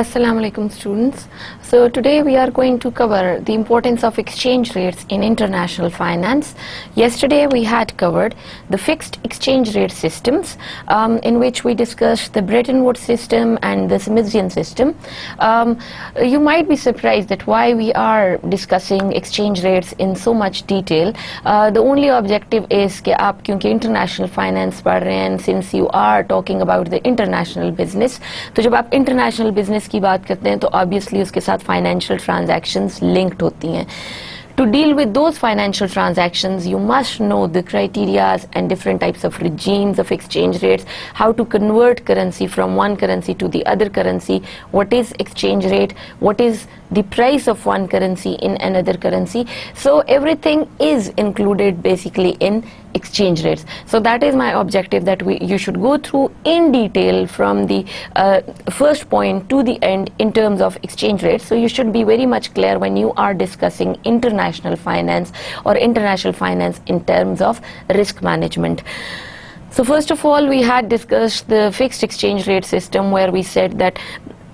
Assalamu alaikum students. So today we are going to cover the importance of exchange rates in international finance. Yesterday we had covered the fixed exchange rate systems in which we discussed the Bretton Woods system and the Smithsonian system. You might be surprised that why we are discussing exchange rates in so much detail. The only objective is कि आप क्योंकि international finance पढ़ रहे हैं, since you are talking about the international business, तो जब आप international business की बात करते हैं तो ऑब्वियसली उसके साथ फाइनेंशियल ट्रांजैक्शंस लिंक्ड होती हैं. To deal with those financial transactions, you must know the criterias and different types of regimes of exchange rates, how to convert currency from one currency to the other currency, what is exchange rate, what is the price of one currency in another currency. So everything is included basically in exchange rates. So that is my objective, that you should go through in detail from the first point to the end in terms of exchange rates. So you should be very much clear when you are discussing international finance or international finance in terms of risk management. So first of all, we had discussed the fixed exchange rate system, where we said that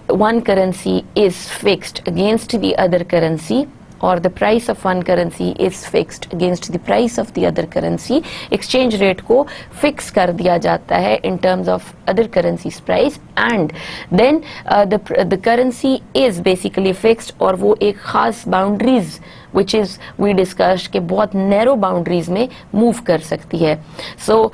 one currency is fixed against the other currency, or the price of one currency is fixed against the price of the other currency. Exchange rate को fix कर दिया जाता है in terms of other currency's price, and then the currency is basically fixed, और वो एक खास boundaries which is we discussed कि बहुत narrow boundaries में move कर सकती है. So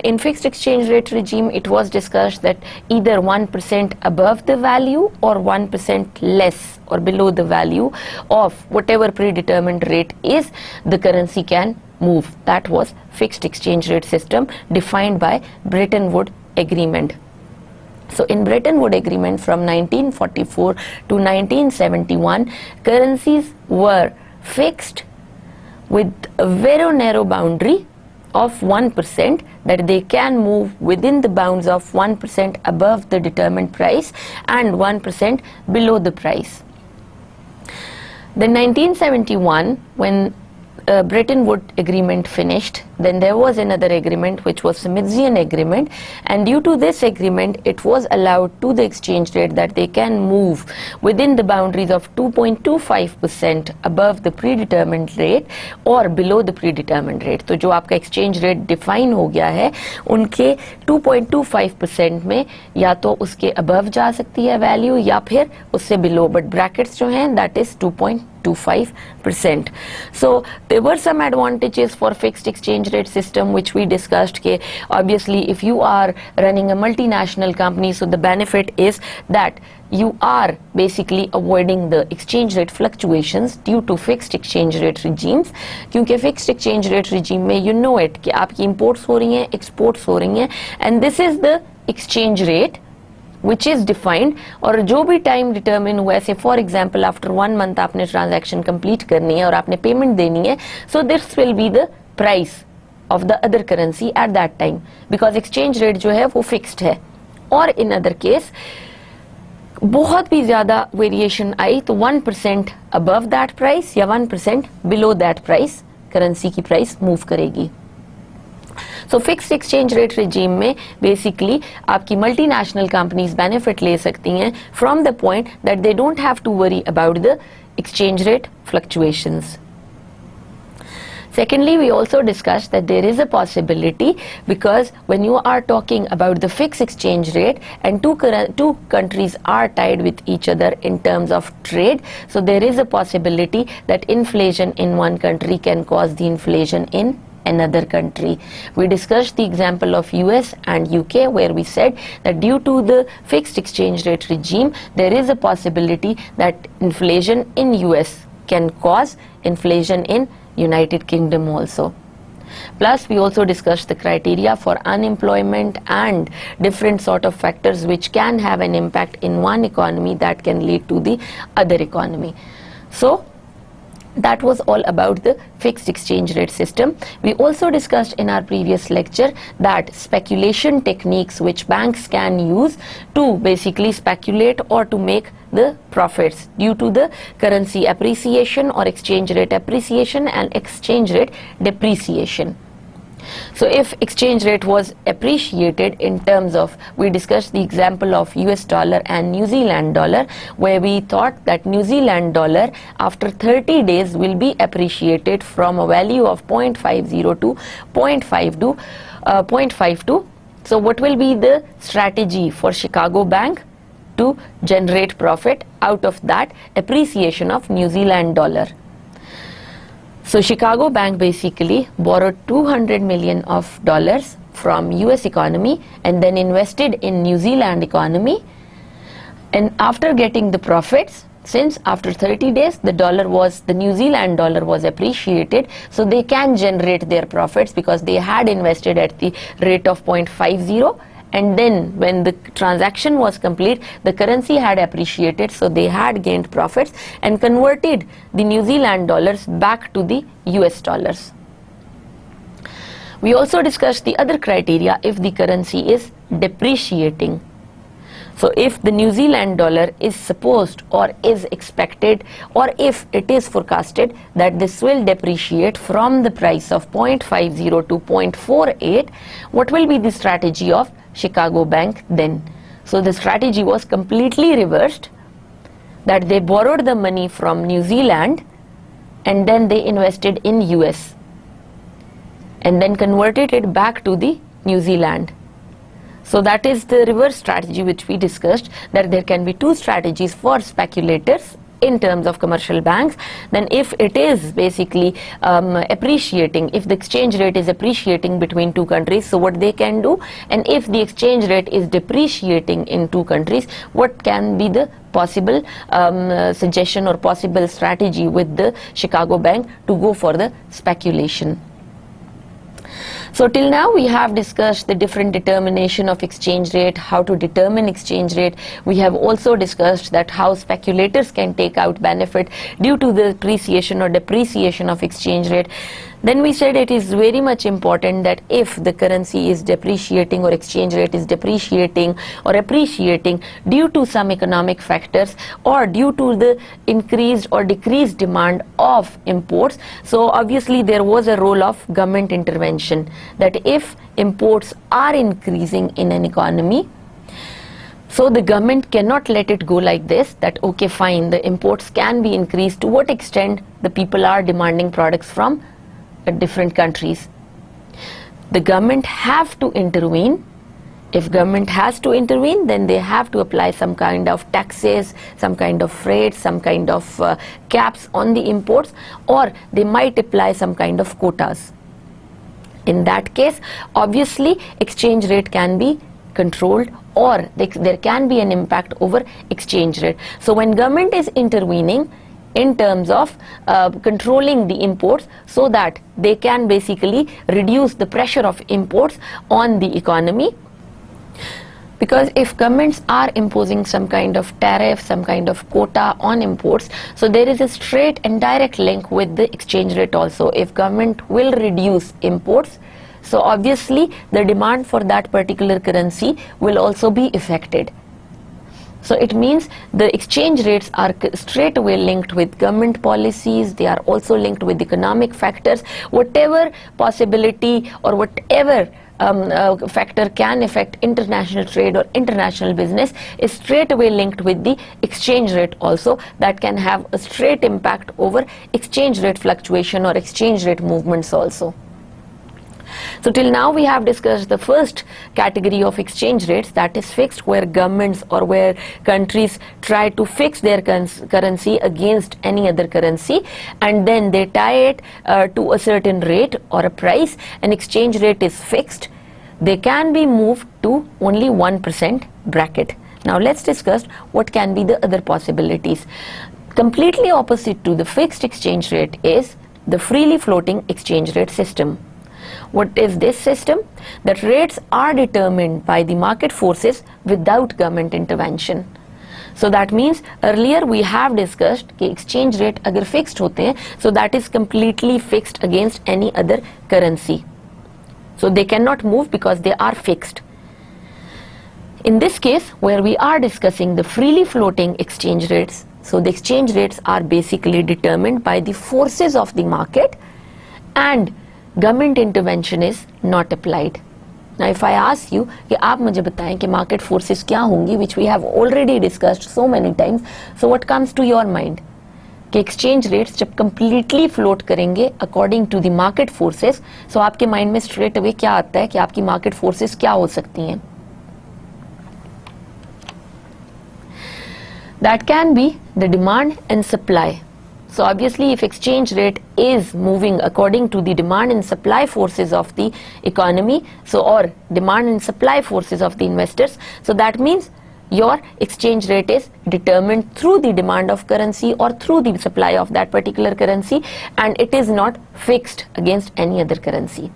in fixed exchange rate regime it was discussed that either 1% above the value or 1% less or below the value of whatever predetermined rate is, the currency can move. That was fixed exchange rate system defined by Bretton Woods Agreement. So in Bretton Woods Agreement from 1944 to 1971, currencies were fixed with a very narrow boundary of 1%, that they can move within the bounds of 1% above the determined price and 1% below the price. Then 1971, when Bretton Woods Agreement finished, then there was another agreement which was Smithsonian Agreement, and due to this agreement it was allowed to the exchange rate that they can move within the boundaries of 2.25% above the predetermined rate or below the predetermined rate. तो जो आपका exchange rate define हो गया है, उनके 2.25% में या तो उसके above जा सकती है value या फिर उससे below, but brackets जो हैं that is 2.25%. So there were some advantages for fixed exchange rate system which we discussed. Ke obviously if you are running a multinational company, so the benefit is that you are basically avoiding the exchange rate fluctuations due to fixed exchange rate regimes. क्योंकि fixed exchange rate regime में you know it कि आपकी imports हो रही हैं, exports हो रही हैं, and this is the exchange rate which is defined, और जो भी time determine हुआ है, say for example after 1 month आपने transaction complete करनी है और आपने payment देनी है, so this will be the price of the other currency at that time, because exchange rate जो है वो fixed है. और in other case बहुत भी ज़्यादा वेरिएशन आई तो 1% above that price या 1% below that price currency की price move करेगी. So fixed exchange rate regime में basically आपकी multinational companies benefit ले सकती हैं from the point that they don't have to worry about the exchange rate fluctuations. Secondly, we also discussed that there is a possibility, because when you are talking about the fixed exchange rate and two countries are tied with each other in terms of trade, so there is a possibility that inflation in one country can cause the inflation in another country. We discussed the example of US and UK, where we said that due to the fixed exchange rate regime, there is a possibility that inflation in US can cause inflation in United Kingdom also. Plus we also discussed the criteria for unemployment and different sort of factors which can have an impact in one economy that can lead to the other economy. So that was all about the fixed exchange rate system. We also discussed in our previous lecture that speculation techniques which banks can use to basically speculate or to make the profits due to the currency appreciation or exchange rate appreciation and exchange rate depreciation. So if exchange rate was appreciated in terms of, we discussed the example of US dollar and New Zealand dollar, where we thought that New Zealand dollar after 30 days will be appreciated from a value of 0.50 to 0.52. So what will be the strategy for Chicago Bank to generate profit out of that appreciation of New Zealand dollar? So Chicago Bank basically borrowed $200 million from US economy and then invested in New Zealand economy, and after getting the profits, since after 30 days the New Zealand dollar was appreciated, so they can generate their profits because they had invested at the rate of 0.50, and then when the transaction was complete, the currency had appreciated, so they had gained profits and converted the New Zealand dollars back to the US dollars. We also discussed the other criteria if the currency is depreciating. So if the New Zealand dollar is supposed or is expected, or if it is forecasted that this will depreciate from the price of 0.50 to 0.48, what will be the strategy of Chicago Bank then? So the strategy was completely reversed, that they borrowed the money from New Zealand and then they invested in US and then converted it back to the New Zealand. So that is the reverse strategy which we discussed, that there can be two strategies for speculators in terms of commercial banks. Then if it is basically appreciating, if the exchange rate is appreciating between two countries, so what they can do, and if the exchange rate is depreciating in two countries, what can be the possible suggestion or possible strategy with the Chicago Bank to go for the speculation. So till now we have discussed the different determination of exchange rate, how to determine exchange rate. We have also discussed that how speculators can take out benefit due to the appreciation or depreciation of exchange rate. Then we said it is very much important that if the currency is depreciating or exchange rate is depreciating or appreciating due to some economic factors or due to the increased or decreased demand of imports, so obviously there was a role of government intervention, that if imports are increasing in an economy, so the government cannot let it go like this, that okay fine, the imports can be increased to what extent the people are demanding products from different countries. The government have to intervene. If government has to intervene, then they have to apply some kind of taxes, some kind of freight, some kind of caps on the imports, or they might apply some kind of quotas. In that case, obviously exchange rate can be controlled, or there can be an impact over exchange rate. So when government is intervening in terms of controlling the imports, so that they can basically reduce the pressure of imports on the economy, because if governments are imposing some kind of tariff, some kind of quota on imports, so there is a straight and direct link with the exchange rate also. If government will reduce imports, so obviously the demand for that particular currency will also be affected. So it means the exchange rates are straight away linked with government policies. They are also linked with economic factors. Whatever possibility or whatever factor can affect international trade or international business is straight away linked with the exchange rate also. That can have a straight impact over exchange rate fluctuation or exchange rate movements also. So till now we have discussed the first category of exchange rates, that is fixed, where governments or where countries try to fix their currency against any other currency, and then they tie it to a certain rate or a price. An exchange rate is fixed. They can be moved to only 1% bracket. Now let's discuss what can be the other possibilities. Completely opposite to the fixed exchange rate is the freely floating exchange rate system. What is this system? That rates are determined by the market forces without government intervention. So that means earlier we have discussed कि exchange rate अगर fixed होते हैं, so that is completely fixed against any other currency. So they cannot move because they are fixed. In this case, where we are discussing the freely floating exchange rates, so the exchange rates are basically determined by the forces of the market, and government intervention is not applied. Now if I ask you कि आप मुझे बताएं कि market forces क्या होंगी, which we have already discussed so many times, so what comes to your mind? कि exchange rates जब completely float करेंगे according to the market forces, so आपके mind में straight away क्या आता है कि आपकी market forces क्या हो सकती हैं? That can be the demand and supply. So obviously if exchange rate is moving according to the demand and supply forces of the economy, so or demand and supply forces of the investors, so that means your exchange rate is determined through the demand of currency or through the supply of that particular currency, and it is not fixed against any other currency.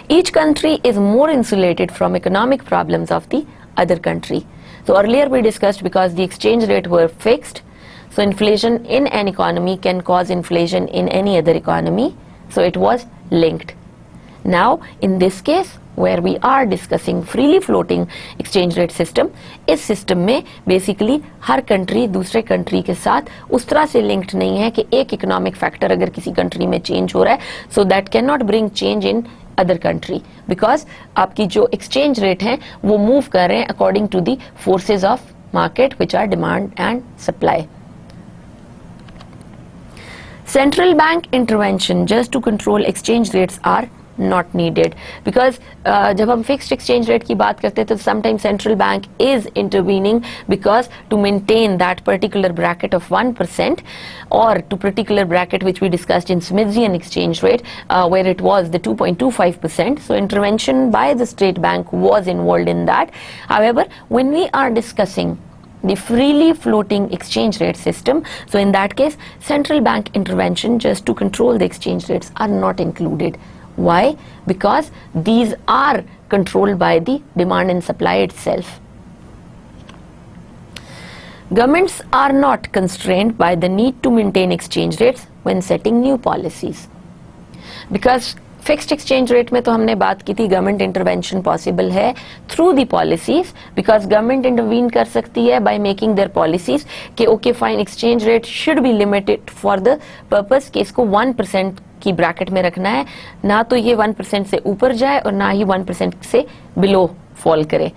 Each country is more insulated from economic problems of the other country. So earlier we discussed because the exchange rate were fixed, so inflation in an economy can cause inflation in any other economy, so it was linked. Now in this case where we are discussing freely floating exchange rate system, इस system में basically हर country दूसरे country के साथ उस तरह से linked नहीं है कि एक economic factor अगर किसी country में change हो रहा है, so that cannot bring change in other country, because आपकी जो exchange rate है वो move कर रहे हैं according to the forces of market which are demand and supply. Central bank intervention just to control exchange rates are not needed, because जब हम fixed exchange rate की बात करते हैं तो sometimes central bank is intervening because to maintain that particular bracket of 1% or to particular bracket which we discussed in Smithian exchange rate where it was the 2.25%. So intervention by the state bank was involved in that. However, when we are discussing the freely floating exchange rate system, so in that case central bank intervention just to control the exchange rates are not included. Why? Because these are controlled by the demand and supply itself. Governments are not constrained by the need to maintain exchange rates when setting new policies. Because fixed exchange rate में तो हमने बात की थी government intervention possible है through the policies, because government intervene कर सकती है बाय मेकिंग देयर पॉलिसीज कि okay fine exchange rate should be limited for the purpose कि इसको 1% की ब्रैकेट में रखना है, ना तो ये 1% से ऊपर जाए और ना ही 1% से बिलो फॉल करे.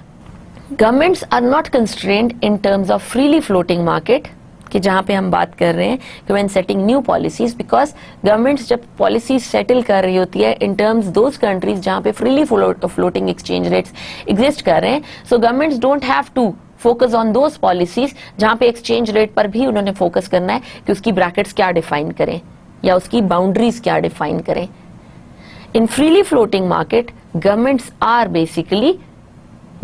Governments are not constrained in terms of freely floating market कि जहां पे हम बात कर रहे हैं कि when setting new policies, because governments जब पॉलिसीज सेटल कर रही होती है इन टर्म्स दोज कंट्रीज जहां पे freely floating exchange rates exist कर रहे हैं, so governments don't have to focus on those policies जहां पे एक्सचेंज रेट पर भी उन्होंने फोकस करना है कि उसकी ब्रैकेट्स क्या डिफाइन करें या उसकी बाउंड्रीज क्या डिफाइन करें. In freely floating market governments are basically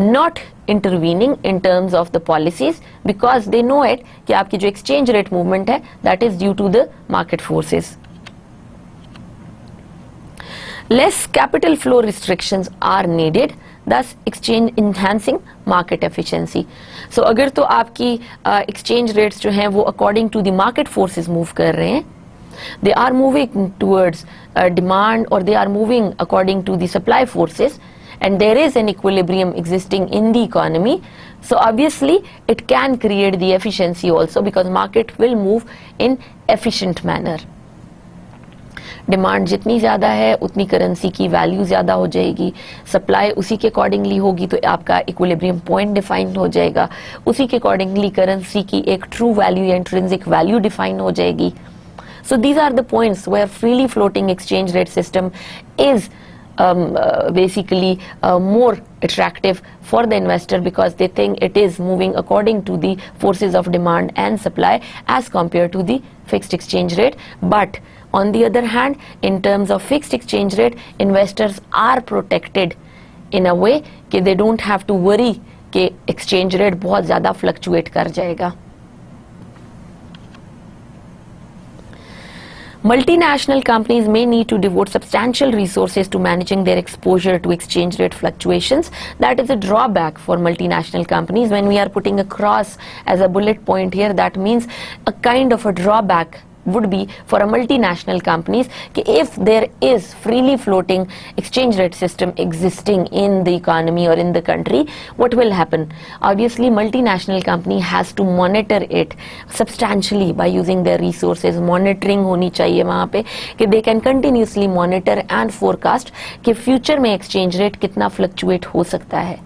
not intervening in terms of the policies because they know it कि आपकी जो exchange rate movement है that is due to the market forces. Less capital flow restrictions are needed, thus exchange enhancing market efficiency. So अगर तो आपकी exchange rates जो हैं वो according to the market forces move कर रहे हैं, they are moving towards demand or they are moving according to the supply forces, and there is an equilibrium existing in the economy, so obviously it can create the efficiency also because market will move in efficient manner. Demand जितनी ज़्यादा है उतनी currency की value ज़्यादा हो जाएगी, supply उसी के अकॉर्डिंगली होगी तो आपका इक्विलिब्रियम पॉइंट डिफाइन हो जाएगा, उसी के अकॉर्डिंगली करेंसी की एक ट्रू वैल्यू या इंट्रिंसिक वैल्यू डिफाइन हो जाएगी. So these are the points where freely floating exchange rate system is basically more attractive for the investor because they think it is moving according to the forces of demand and supply as compared to the fixed exchange rate. But on the other hand, in terms of fixed exchange rate, investors are protected in a way कि they don't have to worry कि exchange rate बहुत ज़्यादा fluctuate कर जाएगा. Multinational companies may need to devote substantial resources to managing their exposure to exchange rate fluctuations. That is a drawback for multinational companies. When we are putting a cross as a bullet point here, that means a kind of a drawback would be for a multinational companies कि if there is freely floating exchange rate system existing in the economy or in the country, what will happen? Obviously multinational company has to monitor it substantially by using their resources. Monitoring होनी चाहिए वहाँ पे कि they can continuously monitor and forecast कि future में exchange rate कितना fluctuate हो सकता है.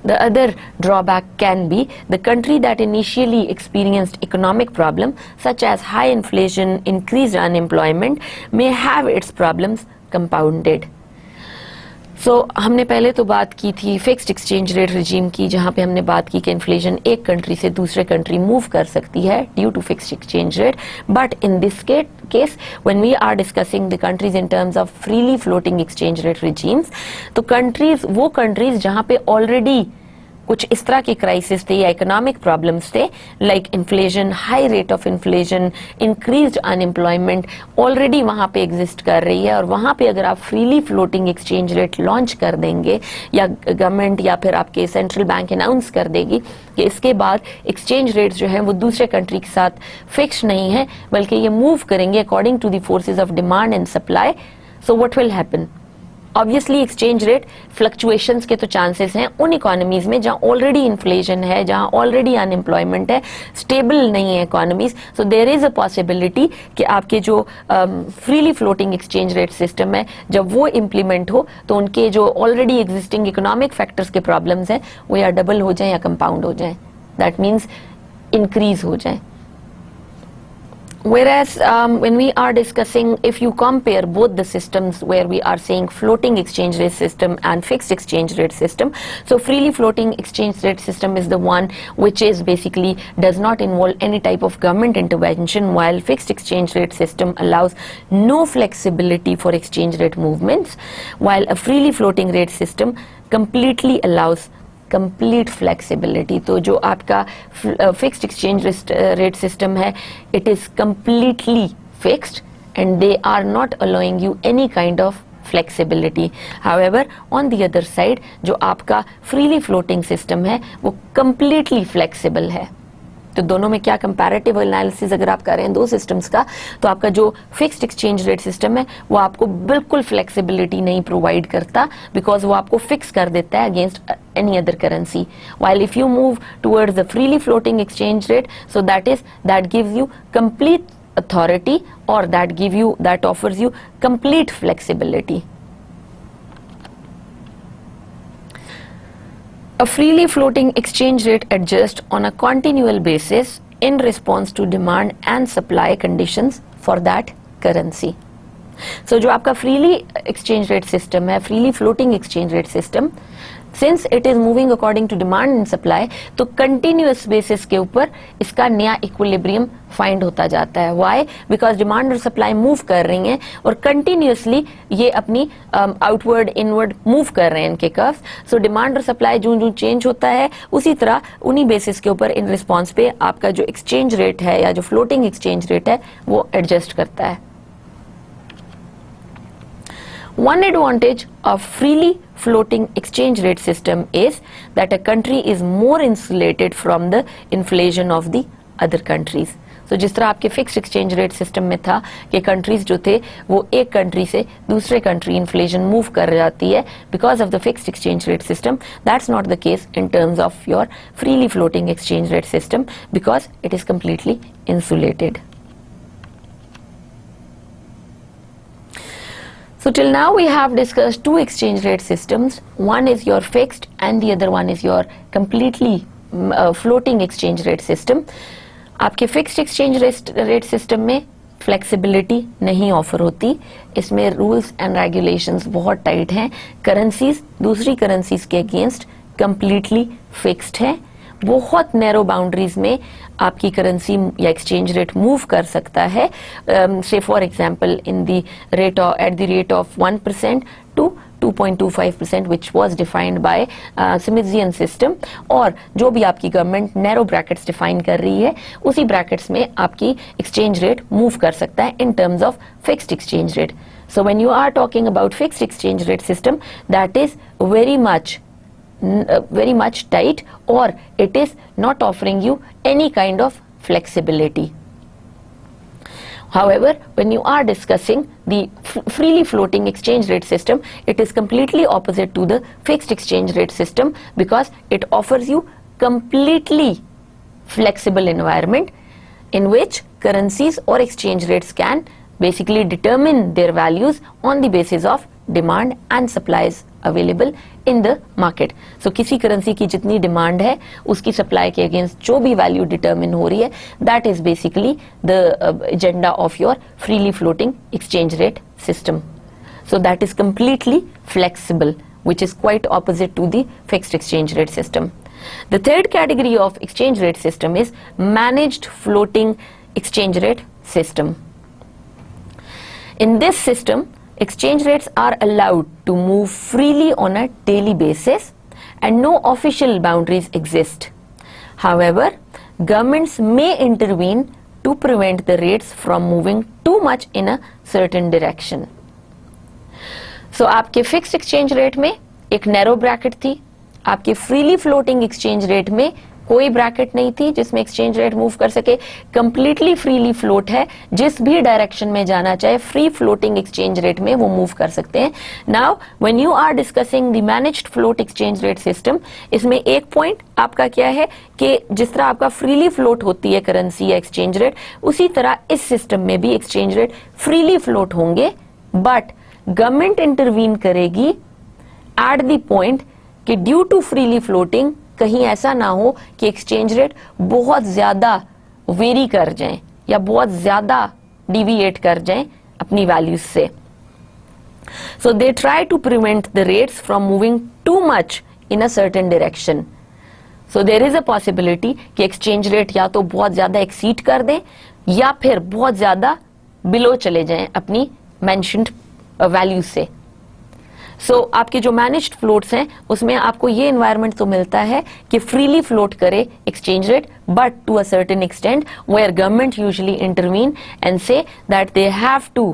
The other drawback can be the country that initially experienced economic problem such as high inflation, increased unemployment may have its problems compounded. So हमने पहले तो बात की थी फिक्स्ड एक्सचेंज रेट रिजीम की, जहाँ पे हमने बात की कि इन्फ्लेशन एक कंट्री से दूसरे कंट्री मूव कर सकती है due to fixed exchange rate. But in this case when we are discussing the countries in terms of freely floating exchange rate regimes, तो वो कंट्रीज जहाँ पे ऑलरेडी कुछ इस तरह के क्राइसिस थे या इकोनॉमिक प्रॉब्लम्स थे, like inflation, high rate of inflation, increased unemployment already वहां पे एग्जिस्ट कर रही है, और वहां पे अगर आप freely floating exchange rate launch कर देंगे या गवर्नमेंट या फिर आपके सेंट्रल बैंक अनाउंस कर देगी कि इसके बाद एक्सचेंज रेट्स जो है वो दूसरे कंट्री के साथ फिक्स नहीं है बल्कि ये मूव करेंगे according to the forces of demand and supply, so what will happen? Obviously exchange rate fluctuations के तो चांसेस हैं उन इकोनॉमीज में जहां ऑलरेडी इन्फ्लेशन है, जहां ऑलरेडी अनएम्प्लॉयमेंट है, स्टेबल नहीं है economies. So there is a possibility कि आपके जो freely floating exchange rate system है जब वो इम्प्लीमेंट हो तो उनके जो ऑलरेडी एग्जिस्टिंग इकोनॉमिक फैक्टर्स के प्रॉब्लम्स हैं वो या डबल हो जाए या कंपाउंड हो जाए, दैट मीन्स इंक्रीज हो जाए. Whereas when we are discussing, if you compare both the systems where we are saying floating exchange rate system and fixed exchange rate system, so freely floating exchange rate system is the one which is basically does not involve any type of government intervention, while fixed exchange rate system allows no flexibility for exchange rate movements, while a freely floating rate system completely allows complete flexibility. तो जो आपका fixed exchange rate system है it is completely fixed and they are not allowing you any kind of flexibility. However on the other side जो आपका freely floating system है वो completely flexible है. तो दोनों में क्या कंपैरेटिव एनालिसिस अगर आप करें दो सिस्टम्स का, तो आपका जो फिक्स्ड एक्सचेंज रेट सिस्टम है वो आपको बिल्कुल फ्लेक्सिबिलिटी नहीं प्रोवाइड करता बिकॉज वो आपको फिक्स कर देता है against any other currency, while if you move towards the freely floating exchange rate, so that gives you complete authority, or that offers you complete flexibility. A freely floating exchange rate adjusts on a continual basis in response to demand and supply conditions for that currency. So जो आपका freely exchange rate system है, freely floating exchange rate system, since it is moving according to demand and supply, तो continuous basis के ऊपर इसका नया equilibrium find होता जाता है. Why? Because demand और supply move कर रही हैं और continuously ये अपनी outward inward move कर रहे हैं इनके curves. So demand और supply जो change होता है उसी तरह उन्हीं basis के ऊपर in response पे आपका जो exchange rate है या जो floating exchange rate है वो adjust करता है. One advantage of freely floating exchange rate system is that a country is more insulated from the inflation of the other countries. So जिस तरह आपके फिक्स्ड एक्सचेंज रेट सिस्टम में था कि कंट्रीज जो थे वो एक कंट्री से दूसरे कंट्री इन्फ्लेशन मूव कर जाती है because of the fixed exchange rate system, that's not the case in terms of your freely floating exchange rate system because it is completely insulated. So till now we have discussed two exchange rate systems. One is your fixed and the other one is your completely floating exchange rate system. आपके fixed exchange rate system में flexibility नहीं offer होती, इसमें rules and regulations बहुत tight हैं. Currencies दूसरी currencies के against completely fixed है. बहुत नैरो बाउंड्रीज में आपकी करेंसी या एक्सचेंज रेट मूव कर सकता है. Say for example in the rate at the rate of 1% to 2.25% which was defined by Smithsonian system, और जो भी आपकी गवर्नमेंट नैरो ब्रैकेट्स डिफाइन कर रही है उसी ब्रैकेट्स में आपकी एक्सचेंज रेट मूव कर सकता है in terms of fixed exchange rate. So when you are talking about fixed exchange rate system that is very much tight, or it is not offering you any kind of flexibility. However, when you are discussing the freely floating exchange rate system, it is completely opposite to the fixed exchange rate system because it offers you completely flexible environment in which currencies or exchange rates can basically determine their values on the basis of demand and supplies available in the market. So किसी currency की जितनी demand है उसकी supply के against जो भी value determine हो रही है, that is basically the agenda of your freely floating exchange rate system. So that is completely flexible, which is quite opposite to the fixed exchange rate system. The third category of exchange rate system is managed floating exchange rate system. In this system, exchange rates are allowed to move freely on a daily basis and no official boundaries exist. However, governments may intervene to prevent the rates from moving too much in a certain direction. So आपके fixed exchange rate में एक narrow bracket थी, आपके freely floating exchange rate में कोई bracket नहीं थी जिसमें एक्सचेंज रेट मूव कर सके, कंप्लीटली फ्रीली फ्लोट है, जिस भी डायरेक्शन में जाना चाहे फ्री फ्लोटिंग एक्सचेंज रेट में वो मूव कर सकते हैं. Now when you are discussing the managed float exchange rate system, इसमें एक पॉइंट आपका क्या है कि जिस तरह आपका फ्रीली फ्लोट होती है करेंसी या एक्सचेंज रेट, उसी तरह इस सिस्टम में भी एक्सचेंज रेट फ्रीली फ्लोट होंगे, बट गवर्नमेंट इंटरवीन करेगी एट द पॉइंट कि ड्यू टू फ्रीली फ्लोटिंग कहीं ऐसा ना हो कि एक्सचेंज रेट बहुत ज्यादा वेरी कर जाएं या बहुत ज्यादा डिविएट कर जाएं अपनी वैल्यूज से. So they try to prevent the rates from moving too much in a certain direction. So there is a possibility कि एक्सचेंज रेट या तो बहुत ज्यादा एक्सीड कर दें या फिर बहुत ज्यादा बिलो चले जाएं अपनी मेंशन्ड वैल्यूज से. सो आपके जो मैनेज्ड फ्लोट्स हैं उसमें आपको ये एनवायरनमेंट तो मिलता है कि फ्रीली फ्लोट करे exchange rate, but to a certain extent where government usually intervene and say that they have to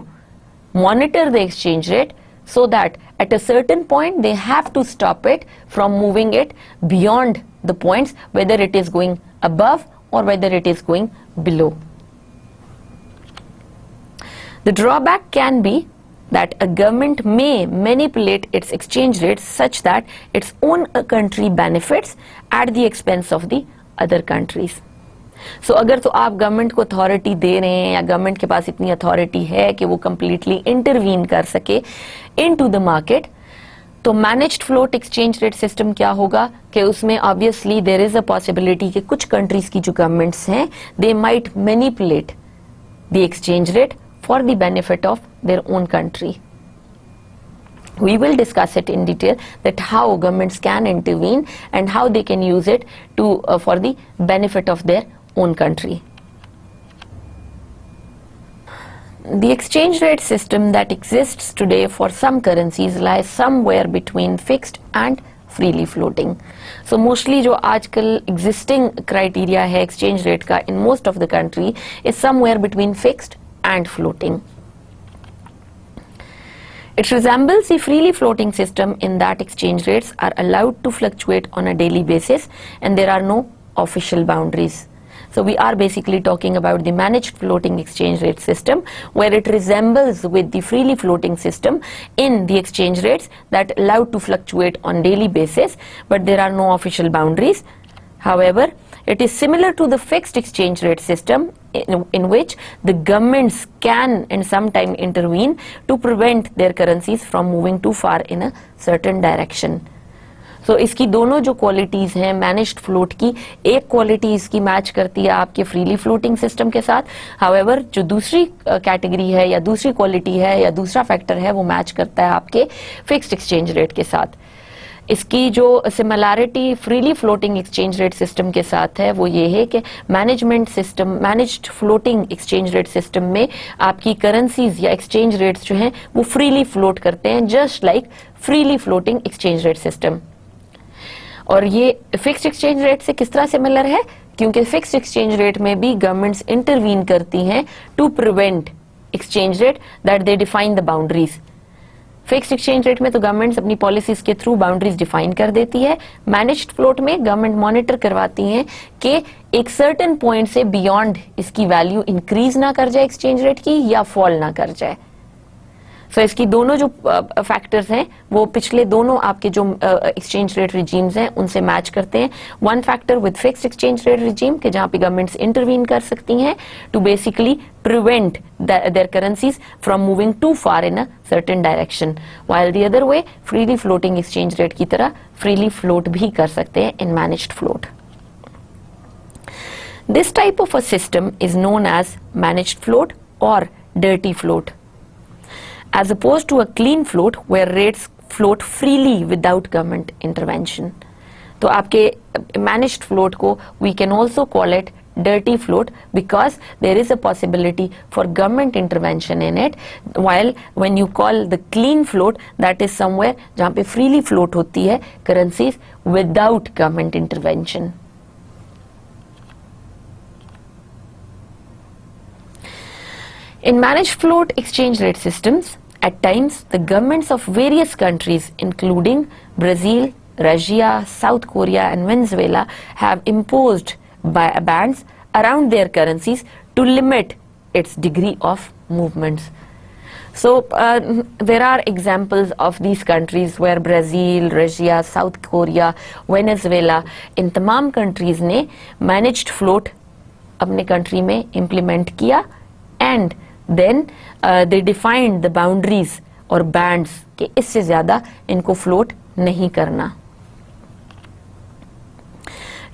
monitor the exchange rate so that at a certain point they have to stop it from moving it beyond the points, whether it is going above or whether it is going below. The drawback can be that a government may manipulate its exchange rates such that its own country benefits at the expense of the other countries. So अगर तो आप government को authority दे रहे हैं या government के पास इतनी authority है कि वो कंप्लीटली इंटरवीन कर सके इनटू द मार्केट, तो managed float exchange rate system क्या होगा कि उसमें obviously there is a possibility कि कुछ कंट्रीज की जो गवर्नमेंट्स हैं they might manipulate the exchange rate for the benefit of their own country. We will discuss it in detail that how governments can intervene and how they can use it to for the benefit of their own country. The exchange rate system that exists today for some currencies lies somewhere between fixed and freely floating. So mostly जो आजकल existing criteria है exchange rate का in most of the country is somewhere between fixed and floating. It resembles the freely floating system in that exchange rates are allowed to fluctuate on a daily basis and there are no official boundaries. So we are basically talking about the managed floating exchange rate system where it resembles with the freely floating system in the exchange rates that allowed to fluctuate on daily basis, but there are no official boundaries. However, it is similar to the fixed exchange rate system in which the governments can and sometimes intervene to prevent their currencies from moving too far in a certain direction. So इसकी दोनों जो qualities हैं managed float की, एक quality इसकी match करती है आपके फ्रीली फ्लोटिंग सिस्टम के साथ. हाउएवर जो दूसरी कैटेगरी है या दूसरी क्वालिटी है या दूसरा फैक्टर है वो मैच करता है आपके फिक्स्ड एक्सचेंज रेट के साथ. इसकी जो similarity freely floating exchange rate system के साथ है वो ये है कि managed floating exchange rate system में आपकी करेंसीज या एक्सचेंज रेट्स जो हैं वो फ्रीली फ्लोट करते हैं, just like freely floating exchange rate system. और ये फिक्स्ड एक्सचेंज रेट से किस तरह सिमिलर है, क्योंकि फिक्स्ड एक्सचेंज रेट में भी गवर्नमेंट्स इंटरवीन करती हैं to prevent exchange rate that they define the boundaries. Fixed exchange rate में तो गवर्नमेंट्स अपनी पॉलिसीज के थ्रू बाउंड्रीज डिफाइन कर देती है। मैनेज्ड फ्लोट में गवर्नमेंट मॉनिटर करवाती हैं कि एक सर्टेन पॉइंट से बियॉन्ड इसकी वैल्यू इंक्रीज ना कर जाए एक्सचेंज रेट की या फॉल ना कर जाए। सो इसकी दोनों जो फैक्टर्स हैं वो पिछले दोनों आपके जो एक्सचेंज रेट रिजीम्स हैं उनसे मैच करते हैं। One factor with fixed exchange rate regime के जहां पे गवर्नमेंट्स इंटरवीन कर सकती हैं to basically prevent their currencies from moving too far in a certain direction, while the other way freely floating exchange rate की तरह फ्रीली फ्लोट भी कर सकते हैं in managed float. This type of a system is known as managed float or dirty float, as opposed to a clean float where rates float freely without government intervention. तो आपके managed float को we can also call it dirty float because there is a possibility for government intervention in it, while when you call the clean float that is somewhere जहाँ पे freely float होती है currencies without government intervention. In managed float exchange rate systems, at times the governments of various countries including Brazil, Russia, South Korea and Venezuela have imposed bans around their currencies to limit its degree of movements. So there are examples of these countries where Brazil, Russia, South Korea, Venezuela, इन तमाम countries ने managed float अपने country में implement किया and then they defined the boundaries और bands कि इससे ज्यादा इनको float नहीं करना.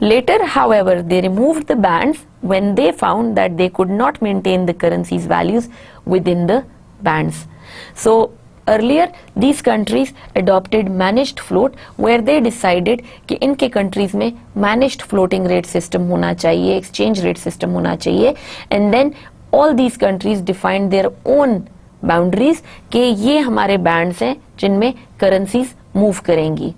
Later, however, they removed the bands when they found that they could not maintain the currency's values within the bands. So earlier these countries adopted managed float where they decided कि इनके countries में managed floating rate system होना चाहिए, exchange rate system होना चाहिए, and then all these countries defined their own boundaries कि ये हमारे bands हैं जिनमें currencies move करेंगी.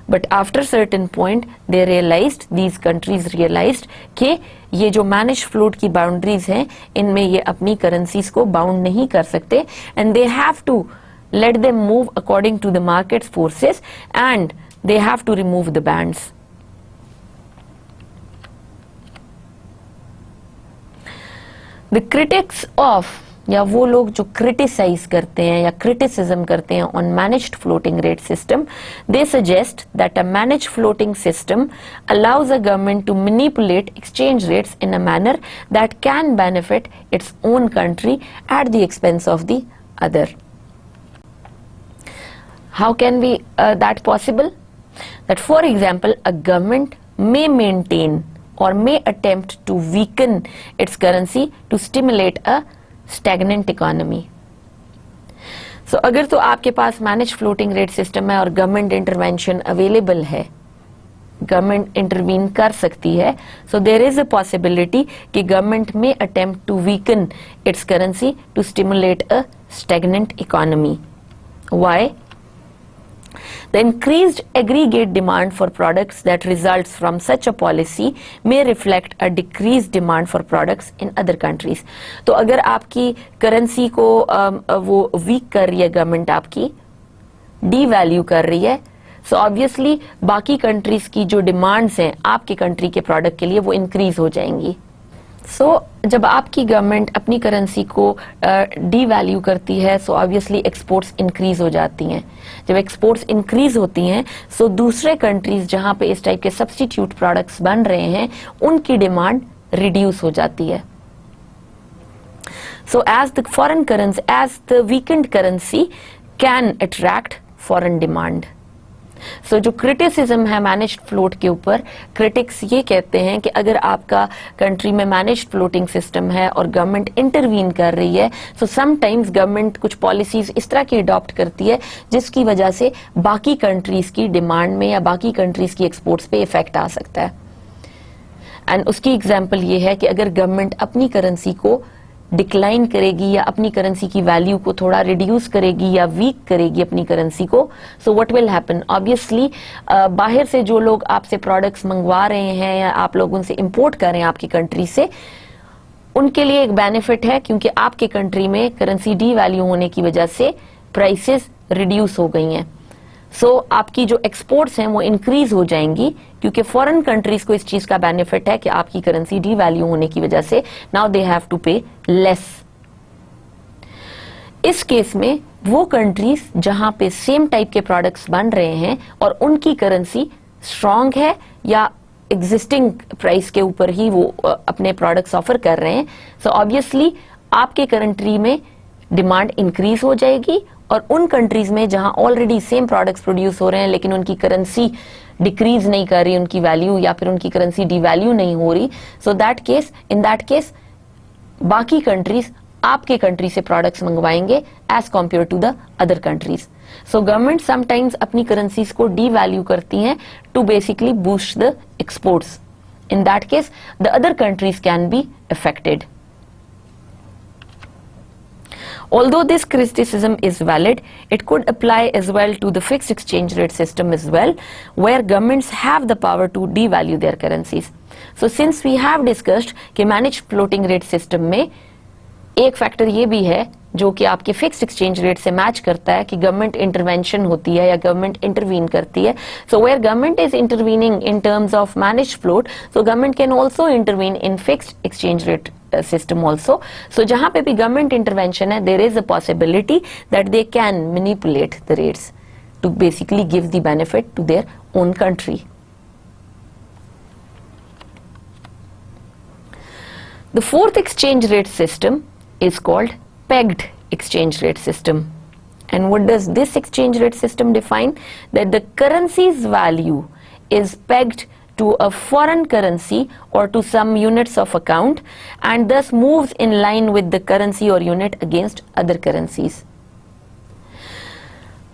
But after certain point they realized, these countries realized कि ये जो managed float की boundaries हैं इनमें ये अपनी currencies को bound नहीं कर सकते and they have to let them move according to the market's forces and they have to remove the bands. The critics of या वो लोग जो criticize करते हैं या criticism करते हैं on managed floating rate system, they suggest that a managed floating system allows a government to manipulate exchange rates in a manner that can benefit its own country at the expense of the other. How can be that possible? That for example, a government may maintain or may attempt to weaken its currency to stimulate a stagnant economy. So अगर तो आपके पास managed floating rate system है और government intervention available है, government intervene कर सकती है, so there is a possibility कि government may attempt to weaken its currency to stimulate a stagnant economy. Why? The increased aggregate demand for products that results from such a policy may reflect a decreased demand for products in other countries. तो अगर आपकी currency को वो week कर रही है government, आपकी devalue कर रही है, सो ऑब्वियसली बाकी कंट्रीज की जो डिमांड्स हैं आपके कंट्री के प्रोडक्ट के लिए वो इंक्रीज हो जाएंगी. सो जब आपकी गवर्नमेंट अपनी करेंसी को डीवैल्यू करती है सो ऑब्वियसली एक्सपोर्ट्स इंक्रीज हो जाती हैं. जब एक्सपोर्ट्स इंक्रीज होती हैं सो दूसरे कंट्रीज जहां पे इस टाइप के सब्स्टिट्यूट प्रोडक्ट्स बन रहे हैं उनकी डिमांड रिड्यूस हो जाती है. So as the foreign currency, as the weakened currency can attract foreign demand. So जो क्रिटिसिज्म है मैनेज्ड फ्लोट के ऊपर, क्रिटिक्स ये कहते हैं कि अगर आपका कंट्री में मैनेज्ड फ्लोटिंग सिस्टम है और गवर्नमेंट इंटरवीन कर रही है, सो समटाइम्स गवर्नमेंट कुछ पॉलिसीज इस तरह की अडॉप्ट करती है जिसकी वजह से बाकी कंट्रीज की डिमांड में या बाकी कंट्रीज की एक्सपोर्ट्स पे इफेक्ट आ सकता है. एंड उसकी एग्जांपल ये है कि अगर गवर्नमेंट अपनी करेंसी को डिक्लाइन करेगी या अपनी करेंसी की वैल्यू को थोड़ा रिड्यूस करेगी या वीक करेगी अपनी करेंसी को, सो व्हाट विल हैपन, ऑब्वियसली बाहर से जो लोग आपसे प्रोडक्ट्स मंगवा रहे हैं या आप लोग उनसे इंपोर्ट कर रहे हैं आपकी कंट्री से, उनके लिए एक बेनिफिट है क्योंकि आपके कंट्री में करेंसी डी वैल्यू होने की वजह से प्राइसेस रिड्यूस हो गई हैं। सो आपकी जो एक्सपोर्ट्स हैं वो इंक्रीज हो जाएंगी, क्योंकि फॉरेन कंट्रीज को इस चीज का बेनिफिट है कि आपकी करेंसी डीवैल्यू होने की वजह से नाउ दे हैव टू पे लेस। इस केस में वो कंट्रीज जहां पे सेम टाइप के प्रोडक्ट्स बन रहे हैं और उनकी करेंसी स्ट्रांग है या एग्जिस्टिंग प्राइस के ऊपर ही वो अपने प्रोडक्ट्स ऑफर कर रहे हैं, सो ऑब्वियसली आपके कंट्री में डिमांड इंक्रीज हो जाएगी, और उन कंट्रीज में जहां ऑलरेडी सेम प्रोडक्ट्स प्रोड्यूस हो रहे हैं लेकिन उनकी करेंसी डिक्रीज नहीं कर रही, उनकी वैल्यू या फिर उनकी करेंसी डिवैल्यू नहीं हो रही, सो इन दैट केस बाकी कंट्रीज आपके कंट्री से प्रोडक्ट्स मंगवाएंगे as compare to the other countries. So government sometimes अपनी करेंसीज को डीवैल्यू करती हैं to basically boost the exports. In that case the other countries can be affected. Although this criticism is valid, it could apply as well to the fixed exchange rate system as well, where governments have the power to devalue their currencies. So since we have discussed कि managed floating rate system में एक factor ये भी है जो कि आपके fixed exchange rate से मैच करता है कि गवर्नमेंट इंटरवेंशन होती है या गवर्नमेंट इंटरवीन करती है। So where government is intervening in terms of managed float, so government can also intervene in fixed exchange rate system also. So जहां पे भी government intervention है, there is a possibility that they can manipulate the rates to basically give the benefit to their own country. The fourth exchange rate system is called pegged exchange rate system. And what does this exchange rate system define? That the currency's value is pegged to a foreign currency or to some units of account, and thus moves in line with the currency or unit against other currencies.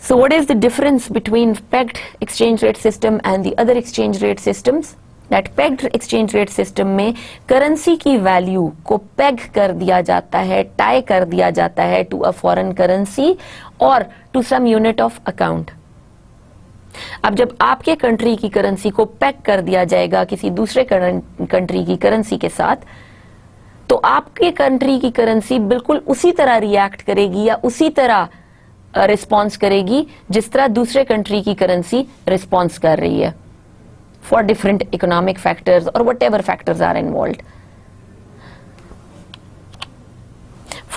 So what is the difference between pegged exchange rate system and the other exchange rate systems? That pegged exchange rate system में currency की value को peg कर दिया जाता है, tie कर दिया जाता है to a foreign currency or to some unit of account. अब जब आपके कंट्री की करेंसी को पैक कर दिया जाएगा किसी दूसरे कंट्री की करेंसी के साथ, तो आपके कंट्री की करेंसी बिल्कुल उसी तरह रिएक्ट करेगी या उसी तरह रिस्पॉन्स करेगी जिस तरह दूसरे कंट्री की करेंसी रिस्पॉन्स कर रही है, फॉर डिफरेंट इकोनॉमिक फैक्टर्स और whatever factors are involved.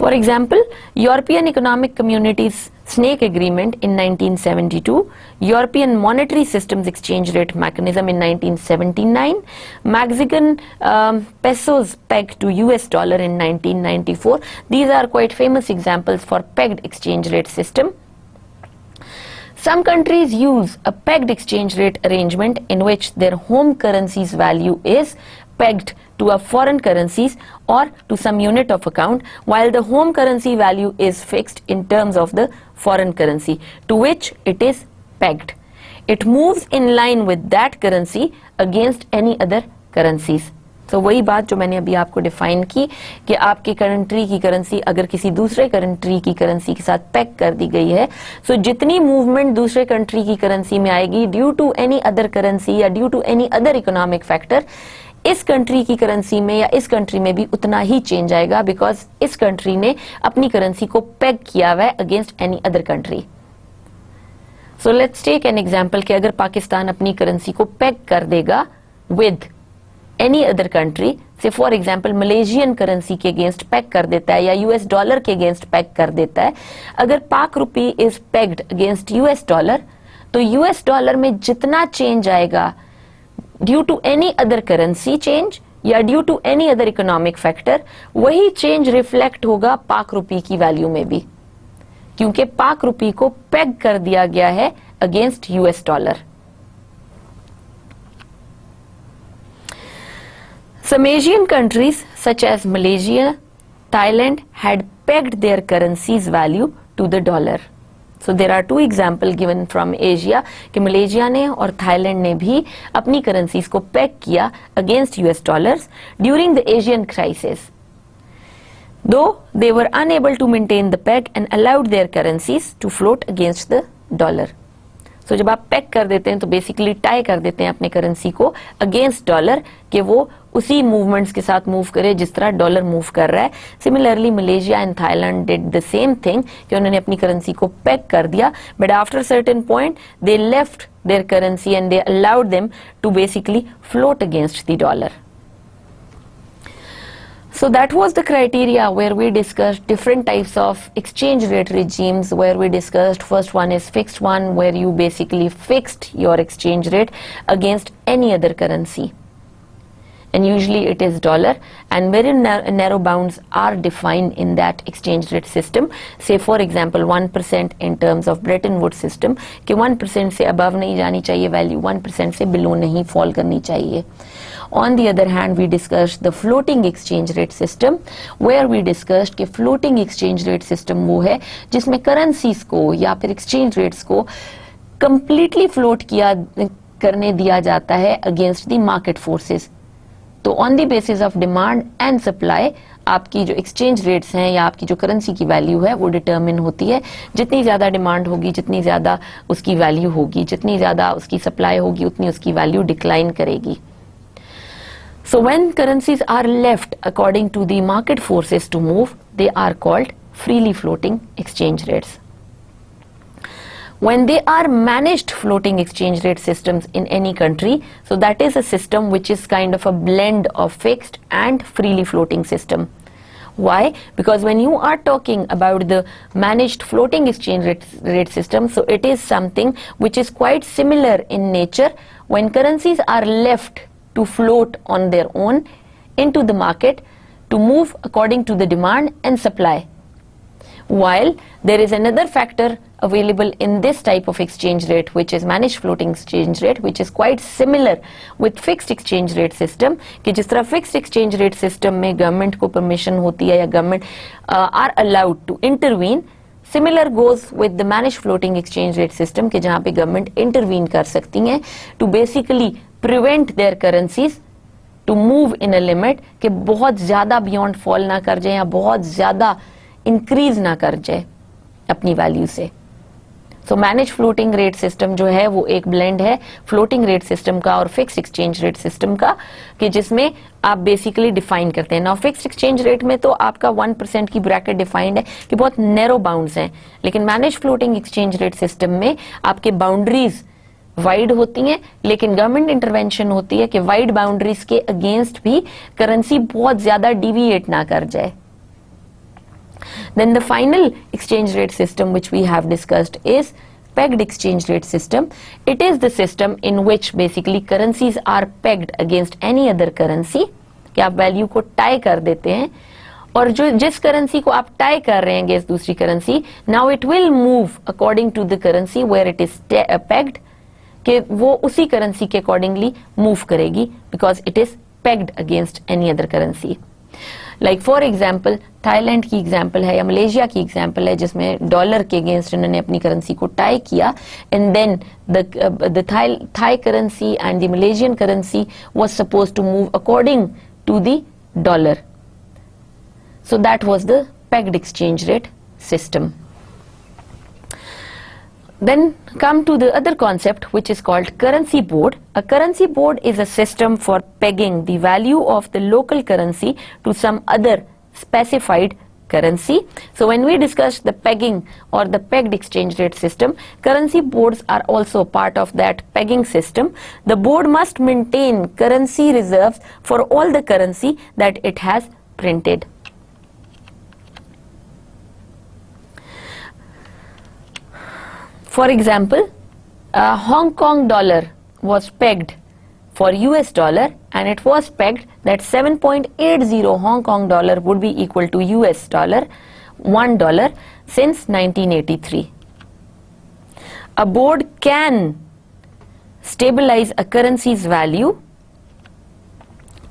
For example, European Economic Community's Snake Agreement in 1972, European Monetary Systems Exchange Rate Mechanism in 1979, Mexican pesos pegged to US dollar in 1994. These are quite famous examples for pegged exchange rate system. Some countries use a pegged exchange rate arrangement in which their home currency's value is pegged to a foreign currencies or to some unit of account, while the home currency value is fixed in terms of the foreign currency to which it is pegged. It moves in line with that currency against any other currencies. So वही बात जो मैंने अभी आपको define की कि आपकी country की करेंसी अगर किसी दूसरे कंट्री की करेंसी के साथ पैक कर दी गई है, सो जितनी मूवमेंट दूसरे कंट्री की करेंसी में आएगी due to any other currency या due to any other economic factor, इस कंट्री की करेंसी में या इस कंट्री में भी उतना ही चेंज आएगा, बिकॉज इस कंट्री ने अपनी करेंसी को पेग किया हुआ है against any other country. So let's take an example कि अगर पाकिस्तान अपनी करेंसी को पेग कर देगा विद एनी अदर कंट्री, से फॉर एग्जांपल मलेशियन करेंसी के अगेंस्ट पेग कर देता है या यूएस डॉलर के अगेंस्ट पेग कर देता है, अगर Pak rupee is pegged against US dollar, तो यूएस डॉलर में जितना चेंज आएगा due to any other currency change या due to any other economic factor, वही चेंज रिफ्लेक्ट होगा पाक रुपी की वैल्यू में भी, क्योंकि पाक रुपी को पेग कर दिया गया है against US dollar. Some Asian countries such as Malaysia, Thailand had pegged their currency's value to the dollar. So there are two examples given from Asia कि मलेशिया ने और थाईलैंड ने भी अपनी करेंसीज को पेग किया against US dollars during the Asian crisis, though they were unable to maintain the peg and allowed their currencies to float against the dollar. So जब आप पेग कर देते हैं तो बेसिकली टाई कर देते हैं अपने करेंसी को अगेंस्ट डॉलर कि वो उसी मूवमेंट्स के साथ मूव करे जिस तरह डॉलर मूव कर रहा है. Similarly Malaysia and Thailand did the same thing कि उन्होंने अपनी करेंसी को पेग कर दिया, but after certain point they left their currency and they allowed them to basically float against the dollar. So that was the criteria where we discussed different types of exchange rate regimes, where we discussed first one is fixed one, where you basically fixed your exchange rate against any other currency. And usually it is dollar, and very narrow bounds are defined in that exchange rate system. Say for example 1% in terms of Bretton Woods system कि 1% से above नहीं जानी चाहिए value, 1% से below नहीं fall करनी चाहिए. On the other hand, we discussed the floating exchange rate system, where we discussed कि floating exchange rate system वो है जिसमें currencies को या फिर exchange rates को completely float करने दिया जाता है against the market forces. तो on the basis of demand and supply आपकी जो एक्सचेंज रेट्स हैं या आपकी जो करेंसी की वैल्यू है वो डिटरमिन होती है. जितनी ज्यादा डिमांड होगी जितनी ज्यादा उसकी वैल्यू होगी, जितनी ज्यादा उसकी सप्लाई होगी उतनी उसकी वैल्यू डिक्लाइन करेगी. So when currencies are left according to the market forces to move, they are called freely floating exchange rates. When they are managed floating exchange rate systems in any country, so that is a system which is kind of a blend of fixed and freely floating system. Why? Because when you are talking about the managed floating exchange rate system, so it is something which is quite similar in nature when currencies are left to float on their own into the market to move according to the demand and supply. While there is another factor available in this type of exchange rate, which is managed floating exchange rate, which is quite similar with fixed exchange rate system, कि जिस तरह fixed exchange rate system में government को permission होती है या government are allowed to intervene, similar goes with the managed floating exchange rate system कि जहाँ पे government intervene कर सकती हैं to basically prevent their currencies to move in a limit कि बहुत ज़्यादा beyond fall ना कर जाए या बहुत ज़्यादा इंक्रीज ना कर जाए अपनी वैल्यू से. सो मैनेज फ्लोटिंग रेट सिस्टम जो है वो एक ब्लेंड है फ्लोटिंग रेट सिस्टम का और फिक्स एक्सचेंज रेट सिस्टम का, कि जिसमें आप बेसिकली डिफाइन करते हैं. नाउ फिक्स एक्सचेंज रेट में तो आपका 1% की ब्रैकेट डिफाइंड है कि बहुत नैरो बाउंड्स हैं, लेकिन manage floating exchange rate system में आपके बाउंड्रीज वाइड होती हैं, लेकिन गवर्नमेंट इंटरवेंशन होती है कि वाइड बाउंड्रीज के अगेंस्ट भी करेंसी बहुत ज्यादा डिविएट ना कर जाए. Then the final exchange rate system which we have discussed is pegged exchange rate system. It is the system in which basically currencies are pegged against any other currency, कि आप value को tie कर देते हैं और जो जिस currency को आप टाई कर रहे हैं अगेंस्ट दूसरी currency, now it will move according to the currency where it is pegged, कि वो उसी करेंसी के अकॉर्डिंगली मूव करेगी because it is pegged against any other currency. Like for example Thailand की एग्जाम्पल है या मलेशिया की एग्जाम्पल है जिसमें डॉलर के अगेंस्ट इन्होंने अपनी करेंसी को टाई किया and then the Thai currency and the Malaysian currency was supposed to move according to the dollar. So that was the pegged exchange rate system. Then come to the other concept which is called currency board. A currency board is a system for pegging the value of the local currency to some other specified currency. So when we discuss the pegging or the pegged exchange rate system, currency boards are also part of that pegging system. The board must maintain currency reserves for all the currency that it has printed. For example, a Hong Kong dollar was pegged for US dollar and it was pegged that 7.80 Hong Kong dollar would be equal to US dollar, $1 since 1983. A board can stabilize a currency's value,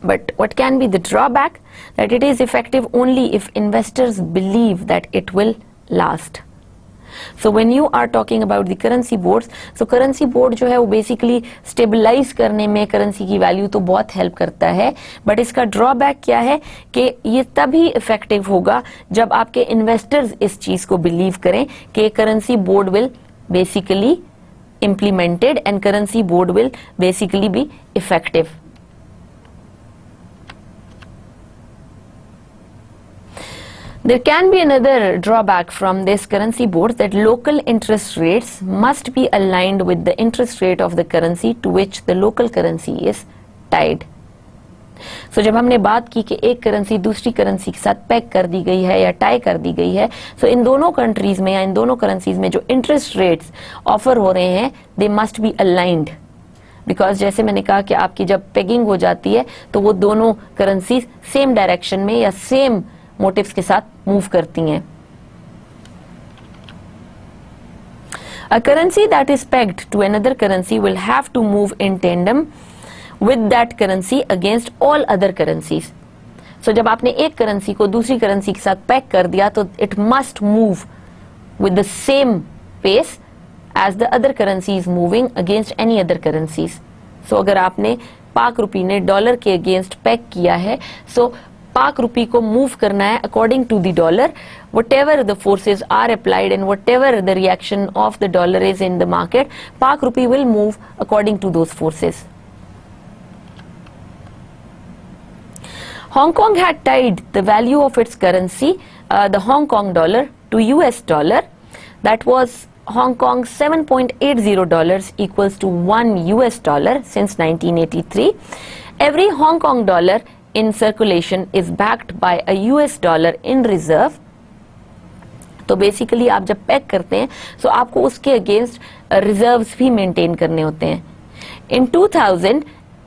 but what can be the drawback? That it is effective only if investors believe that it will last. So when you are talking about the currency boards, so currency board जो है वो basically stabilize करने में currency की value तो बहुत help करता है, but इसका drawback क्या है कि ये तभी effective होगा जब आपके investors इस चीज को believe करें कि currency board will basically implemented and currency board will basically be effective. There can be another drawback from this currency board, that local interest rates must be aligned with the interest rate of the currency to which the local currency is tied. So जब हमने बात की कि एक currency दूसरी currency के साथ pack कर दी गई है या टाई कर दी गई है, so इन दोनों कंट्रीज में या इन दोनों करेंसीज में जो इंटरेस्ट रेट्स ऑफर हो रहे हैं, they must be aligned, because जैसे मैंने कहा कि आपकी जब पेगिंग हो जाती है तो वो दोनों करेंसीज सेम डायरेक्शन में या सेम मोटिव्स के साथ मूव करती हैं. A currency that is pegged to another currency will have to move in tandem with that currency against all other currencies. So जब आपने एक करेंसी को दूसरी करेंसी के साथ पैक कर दिया तो it must move with the same pace as the other currency is moving against any other currencies. So अगर आपने पाक रुपी ने डॉलर के अगेंस्ट पैक किया है, so पाक रुपी को मूव करना है according to the dollar, whatever the forces are applied and whatever the reaction of the dollar is in the market, पाक रुपी will move according to those forces. Hong Kong had tied the value of its currency, the Hong Kong dollar, to US dollar. That was Hong Kong $7.80 equals to $1 US since 1983. Every Hong Kong dollar in circulation is backed by a US dollar in reserve. तो basically आप जब pack करते हैं तो आपको उसके against reserves भी maintain करने होते हैं. In 2000,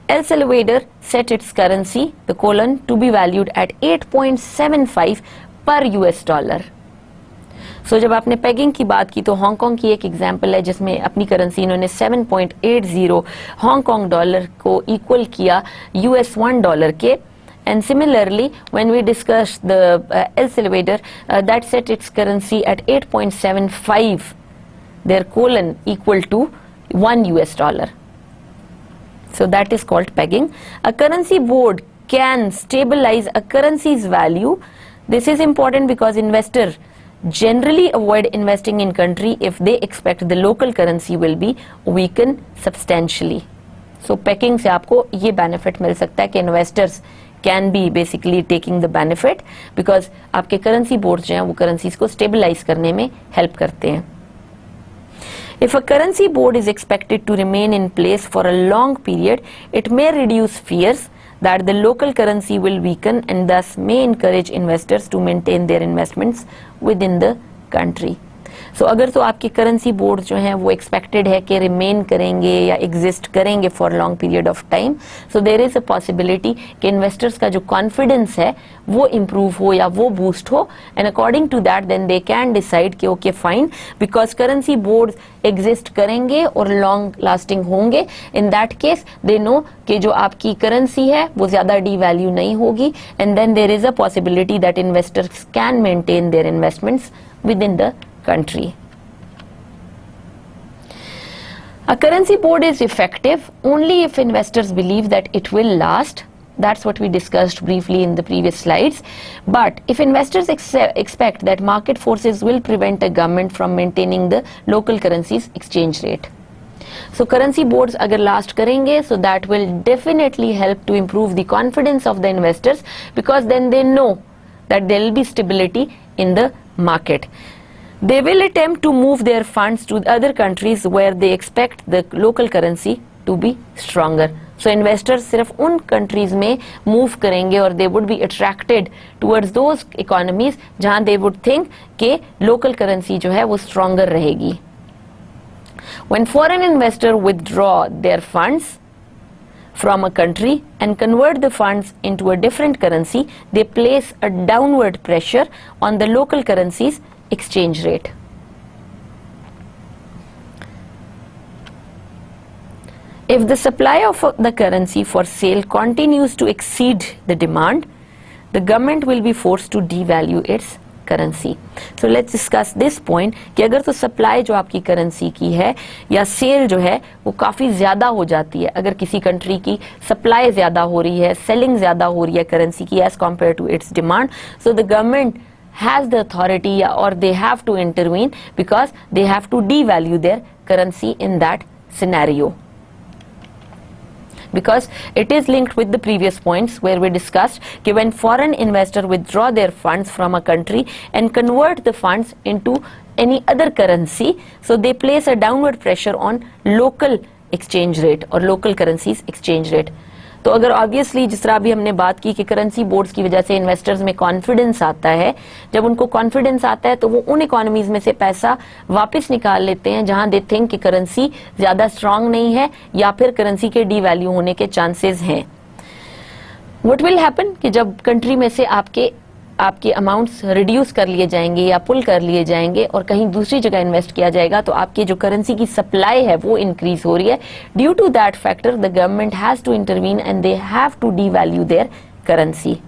El Salvador set its currency, the colon, to be valued at 8.75 per US dollar. So जब आपने पेगिंग की बात की तो हांगकांग की एक एग्जांपल है जिसमें अपनी करेंसी इन्होंने 7.80 हांगकांग डॉलर को इक्वल किया US $1 के. And similarly, when we discussed the El Salvador, that set its currency at 8.75, their colon equal to $1 US. So that is called pegging. A currency board can stabilize a currency's value. This is important because investors generally avoid investing in country if they expect the local currency will be weakened substantially. So pegging से आपको ये benefit मिल सकता है कि investors can be basically taking the benefit because आपके currency boards जो हैं वो currencies को stabilize करने में help करते हैं. If a currency board is expected to remain in place for a long period, it may reduce fears that the local currency will weaken and thus may encourage investors to maintain their investments within the country. So अगर तो आपकी currency board जो हैं वो expected है कि remain करेंगे या एग्जिस्ट करेंगे for long period of time, so there is a possibility कि इन्वेस्टर्स का जो कॉन्फिडेंस है वो इम्प्रूव हो या वो बूस्ट हो, and according to that then they can decide कि okay fine, because currency board exist करेंगे और लॉन्ग लास्टिंग होंगे, in that case they know कि जो आपकी करेंसी है वो ज्यादा डी वैल्यू नहीं होगी, and then there is a possibility that investors can maintain their investments within the country. A currency board is effective only if investors believe that it will last. That's what we discussed briefly in the previous slides. But if investors expect that market forces will prevent a government from maintaining the local currency's exchange rate. So currency boards agar last karenge, so that will definitely help to improve the confidence of the investors, because then they know that there will be stability in the market. They will attempt to move their funds to other countries where they expect the local currency to be stronger. So investors सिर्फ उन countries में move करेंगे और they would be attracted towards those economies जहाँ they would think कि local currency जो है वो stronger रहेगी. When foreign investors withdraw their funds from a country and convert the funds into a different currency, they place a downward pressure on the local currency's exchange rate. If the supply of the currency for sale continues to exceed the demand, the government will be forced to devalue its currency. So let's discuss this point कि अगर तो supply जो आपकी currency की है या sale जो है वो काफ़ी ज़्यादा हो जाती है, अगर किसी country की supply ज़्यादा हो रही है, selling ज़्यादा हो रही है currency की as compared to its demand, so the government has the authority or they have to intervene because they have to devalue their currency in that scenario. because it is linked with the previous points where we discussed कि when foreign investor withdraw their funds from a country and convert the funds into any other currency, so they place a downward pressure on local exchange rate or local currencies exchange rate. तो अगर obviously जिस तरह अभी हमने बात की कि currency boards की वजह से इन्वेस्टर्स में कॉन्फिडेंस आता है, जब उनको कॉन्फिडेंस आता है तो वो उन इकोनॉमीज में से पैसा वापस निकाल लेते हैं जहां दे थिंक कि करेंसी ज्यादा स्ट्रांग नहीं है या फिर करेंसी के डीवैल्यू होने के चांसेस हैं. व्हाट विल हैपन कि जब कंट्री में से आपके अमाउंट्स रिड्यूस कर लिए जाएंगे या पुल कर लिए जाएंगे और कहीं दूसरी जगह इन्वेस्ट किया जाएगा तो आपकी जो करेंसी की सप्लाई है वो इंक्रीज हो रही है. Due to that factor the government has to intervene and they have to devalue their currency.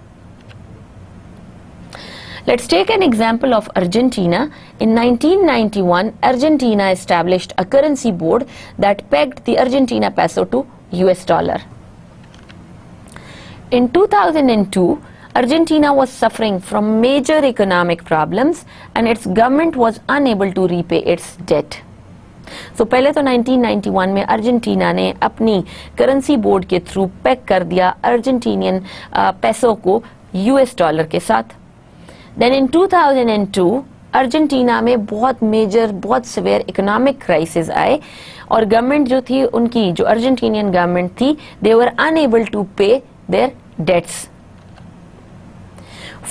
Let's take an example of Argentina. In 1991, Argentina established a currency board that pegged the Argentina peso to US dollar. In 2002, Argentina was suffering from major economic problems and its government was unable to repay its debt. So पहले तो 1991 में Argentina ने अपनी currency board के through pack कर दिया Argentinian peso को US dollar के साथ. Then in 2002 अर्जेंटीना में बहुत सिवियर इकोनॉमिक क्राइसिस आए और गवर्नमेंट जो थी उनकी जो अर्जेंटीनियन गवर्नमेंट थी they were unable to pay their debts.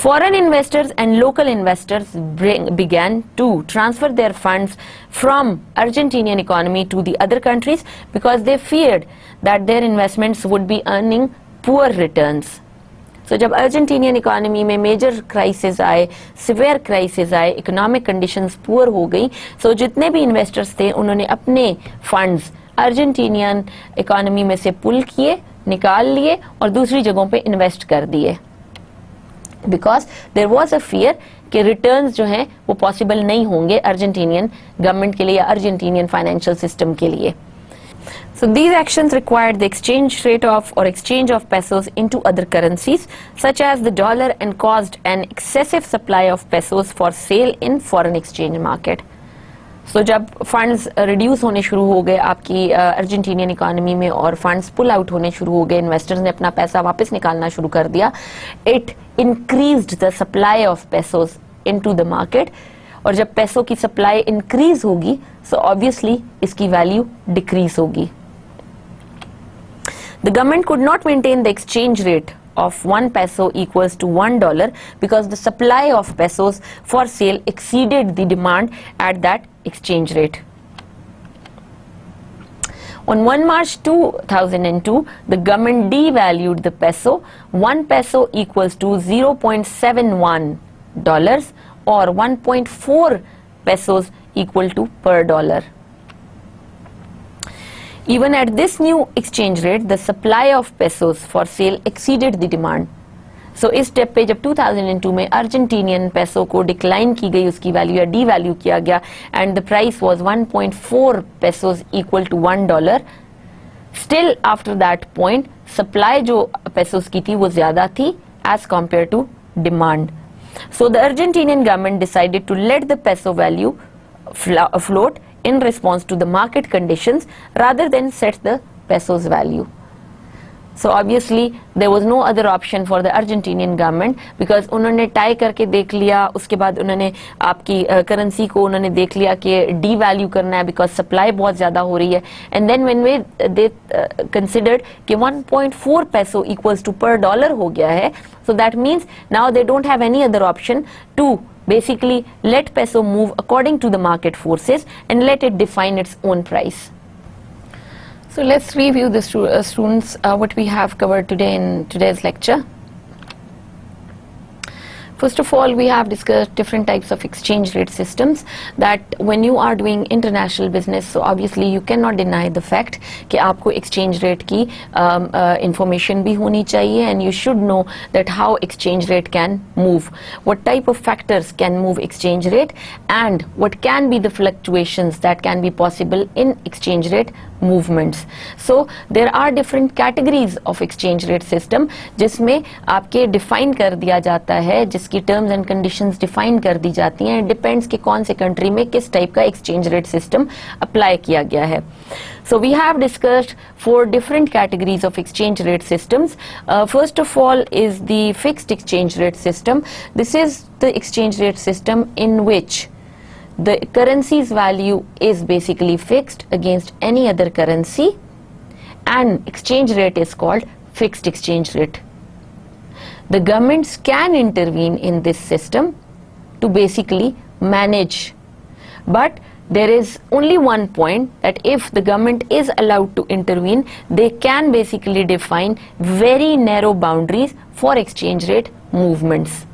Foreign investors and local investors began to transfer their funds from Argentinian economy to the other countries because they feared that their investments would be earning poor returns. So जब Argentinian economy में major crisis आए, severe crisis आए, economic conditions poor हो गई, सो जितने भी investors थे उन्होंने अपने फंड्स अर्जेंटीनियन इकोनॉमी में से पुल किए, निकाल लिए और दूसरी जगहों पे इन्वेस्ट कर दिए. Because there was a fear कि रिटर्न्स जो हैं वो पॉसिबल नहीं होंगे अर्जेंटीनियन गवर्नमेंट के लिए या अर्जेंटीनियन फाइनेंशियल सिस्टम के लिए. So these actions required the exchange rate of or exchange of pesos into other currencies such as the dollar and caused an excessive supply of pesos for sale in foreign exchange market. So जब funds reduce होने शुरू हो गए आपकी Argentinian economy में और funds pull out होने शुरू हो गए, इन्वेस्टर्स ने अपना पैसा वापस निकालना शुरू कर दिया, it increased the supply of pesos into the market. और जब पैसों की सप्लाई इंक्रीज होगी सो ऑब्वियसली इसकी वैल्यू डिक्रीज होगी. The government could not maintain the exchange rate of 1 peso equals to $1 because the supply of pesos for sale exceeded the demand at that exchange rate. On 1 March 2002, the government devalued the peso. 1 peso equals to $0.71 or 1.4 pesos equal to per dollar. Even at this new exchange rate, the supply of pesos for sale exceeded the demand. So इस step पे जब 2002 में Argentinian peso को decline की गई, उसकी value या D value किया गया and the price was 1.4 pesos equal to $1. Still after that point supply जो पेसोस की थी वो ज्यादा थी as compare to demand. So the Argentinian government decided to let the peso value float in response to the market conditions rather than set the peso's value. So obviously there was no other option for the Argentinian government because उन्होंने tie करके देख लिया, उसके बाद उन्होंने आपकी currency को उन्होंने देख लिया कि डीवैल्यू करना है बिकॉज सप्लाई बहुत ज़्यादा हो रही है. And then when they considered कि 1.4 peso equals to per dollar हो गया है, so that means now they don't have any other option to basically let peso move according to the market forces and let it define its own price. So let's review the students what we have covered today in today's lecture. First of all, we have discussed different types of exchange rate systems that when you are doing international business, so obviously you cannot deny the fact कि आपको exchange rate की information भी होनी चाहिए and you should know that how exchange rate can move, what type of factors can move exchange rate and what can be the fluctuations that can be possible in exchange rate movements. So there are different categories of exchange rate system जिसमें आपके define कर दिया जाता है, जिसके उसकी terms and conditions define कर दी जाती हैं. डिपेंड्स कि कौन से कंट्री में किस टाइप का एक्सचेंज रेट सिस्टम अप्लाई किया गया है. So we have discussed 4 different categories of exchange rate systems. First of all is the fixed exchange rate system. This is the exchange rate system in which the currency's value is basically fixed against any other currency, and exchange rate is called fixed exchange rate. The governments can intervene in this system to basically manage, but there is only one point, that if the government is allowed to intervene, they can basically define very narrow boundaries for exchange rate movements.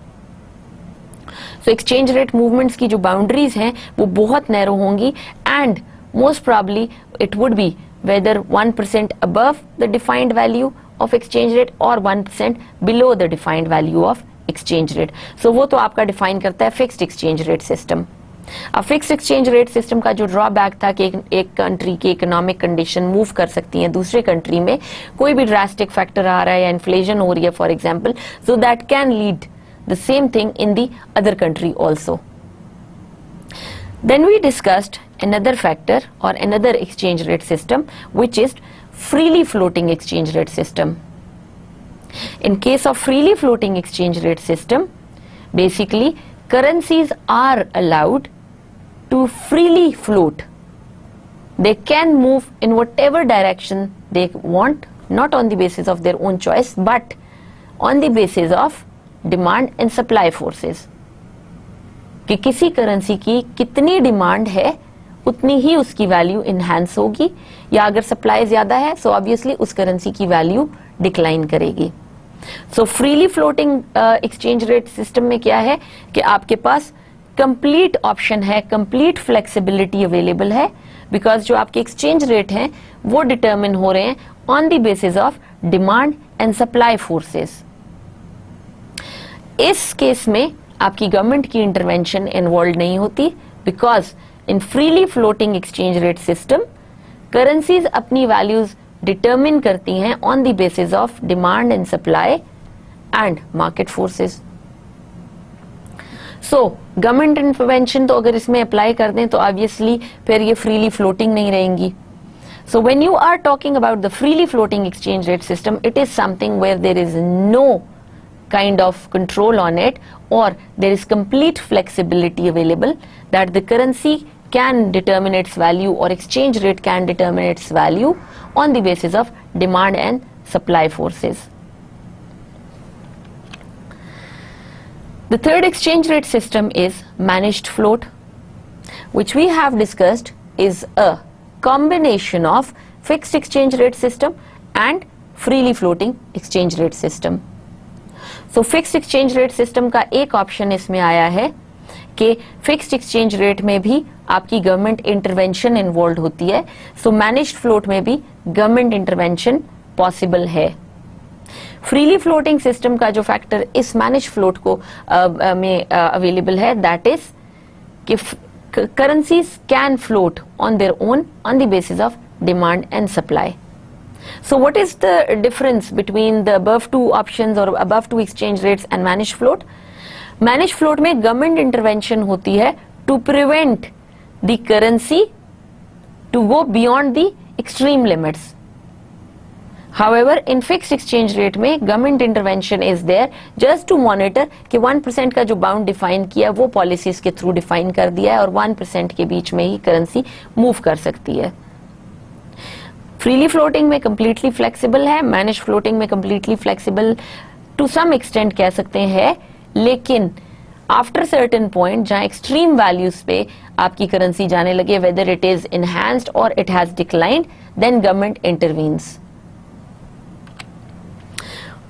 So exchange rate movements की जो boundaries हैं वो बहुत narrow होंगी, and most probably it would be whether 1% above the defined value of exchange rate or 1% below the defined value of exchange rate. So वो तो आपका define करता है fixed exchange rate system. अब फिक्स एक्सचेंज रेट सिस्टम का जो drawback था कि एक कंट्री की इकोनॉमिक कंडीशन मूव कर सकती है दूसरे कंट्री में, कोई भी ड्रास्टिक फैक्टर आ रहा है या इन्फ्लेशन हो रही है for example, so that can lead the same thing in the other country also. Then we discussed another factor or another exchange rate system, which is freely floating exchange rate system. In case of freely floating exchange rate system, basically currencies are allowed to freely float. They can move in whatever direction they want, not on the basis of their own choice, but on the basis of demand and supply forces. कि किसी currency की कितनी demand है उतनी ही उसकी value enhance होगी, या अगर सप्लाई ज्यादा है सो ऑब्वियसली उस करेंसी की वैल्यू डिक्लाइन करेगी. So freely floating exchange rate system में क्या है कि आपके पास कंप्लीट ऑप्शन है, कंप्लीट फ्लेक्सिबिलिटी अवेलेबल है, बिकॉज जो आपके एक्सचेंज रेट हैं वो डिटरमिन हो रहे हैं on the basis of demand and supply forces. इस केस में आपकी गवर्नमेंट की इंटरवेंशन इन्वॉल्व नहीं होती, because in freely floating exchange rate system currencies अपनी वैल्यूज डिटरमिन करती हैं on the basis of demand and supply and market forces. So government intervention तो अगर इसमें अप्लाई कर दें तो ऑब्वियसली फिर ये फ्रीली फ्लोटिंग नहीं रहेंगी. So when you are talking about the freely floating exchange rate system, it is something where there is no kind of control on it, or there is complete flexibility available, that the currency can determine its value or exchange rate can determine its value on the basis of demand and supply forces. The third exchange rate system is managed float, which we have discussed is a combination of fixed exchange rate system and freely floating exchange rate system. So fixed exchange rate system का एक option इसमें आया है कि fixed exchange rate में भी आपकी government intervention involve होती है. सो मैनेज्ड फ्लोट में भी गवर्नमेंट इंटरवेंशन पॉसिबल है. फ्रीली फ्लोटिंग सिस्टम का जो फैक्टर इस मैनेज फ्लोट को में अवेलेबल है, दैट इज कि currencies can float on their own on the basis of demand and supply. So what is the difference between the above two options or above two exchange rates and managed float? Managed float में government intervention होती है to prevent the currency to go beyond the extreme limits. However, in fixed exchange rate में government intervention is there just to monitor कि 1% का जो bound define किया वो policies के थ्रू डिफाइन कर दिया है और 1% के बीच में ही करेंसी मूव कर सकती है. फ्रीली फ्लोटिंग में कंप्लीटली फ्लेक्सिबल है, मैनेज फ्लोटिंग में completely flexible to some extent कह सकते हैं, लेकिन आफ्टर सर्टेन पॉइंट जहां एक्सट्रीम वैल्यूज पे आपकी करेंसी जाने लगे, वेदर इट इज इनहैंस्ड और it has declined, then government intervenes.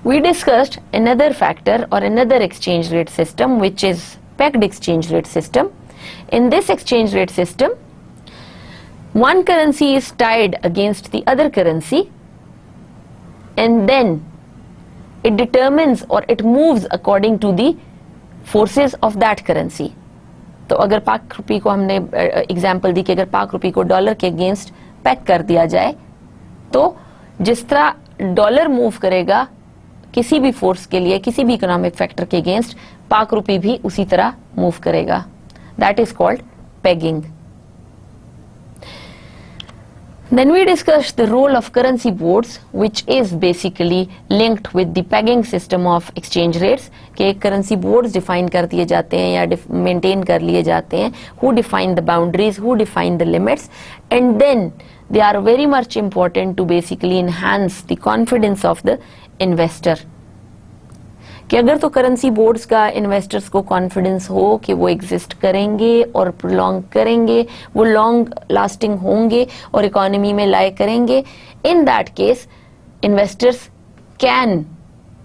We discussed another factor or another exchange rate system, which is pegged exchange rate system. In this exchange rate system, one currency is tied against the other currency, and then it determines or it moves according to the forces of that currency. तो अगर पाक रुपी को हमने example दी कि अगर पाक रुपी को dollar के against pack कर दिया जाए, तो जिस तरह डॉलर मूव करेगा किसी भी फोर्स के लिए, किसी भी इकोनॉमिक फैक्टर के अगेंस्ट पाक रुपी भी उसी तरह मूव करेगा. That is called pegging. Then we discussed the role of currency boards, which is basically linked with the pegging system of exchange rates. कि currency boards define कर दिए जाते हैं या maintain कर लिए जाते हैं. Who define the boundaries? Who define the limits? And then they are very much important to basically enhance the confidence of the investor. कि अगर तो करेंसी बोर्ड्स का इन्वेस्टर्स को कॉन्फिडेंस हो कि वो एग्जिस्ट करेंगे और प्रोलॉन्ग करेंगे, वो लॉन्ग लास्टिंग होंगे और इकोनॉमी में लाए करेंगे, इन that case investors can